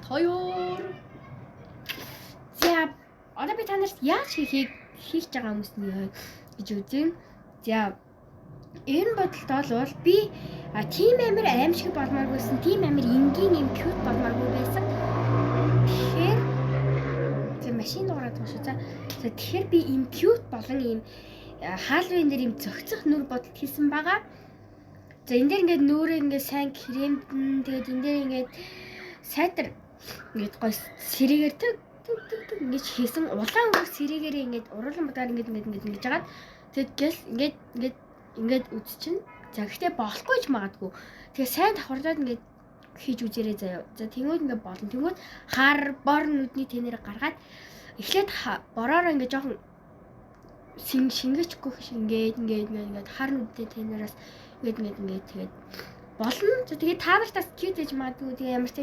Part 2. За одоо би танарт яаж хийх байгаа хүмүүс нь гэж үзье. За энэ бодолд бол би тим амир аимшиг болмооргүйсэн, тим амир энгийн юм cute болмооргүй байсан. Тэгэхээр машин дуурайд байгаа шүү. За тэгэхээр би ийм cute болон ийм Halloween дээр ийм зөгцөх нүр бодолд хийсэн байгаа. За энэ дээр ингээд нүрээ ингээд сайн кремдэн, тэгээд энэ дээр ингээд сайтар ингээд гоё сэрээгээр тэг ингэж хийсэн. Улаан өнгө сэрээгээр ингээд уруулан бодгаар ингээд жагаад тэгээд гэл ингээд үзчихнэ. За гэхдээ болохгүй ч магадгүй. Тэгээ сайн давхарлаад ингээд хийж үзээрэй заяа. За тэнгууд ингээд болно. Тэнгууд хар бор нүдний тэнээр гаргаад эхлээд бороор ингээд жоохон шингээчихгүй шиг ингээд хар нүдний тэнээраас ингээд тэгээд болно. За тэгээд та нартаас cute гэж магадгүй. Тэгээ ямар ч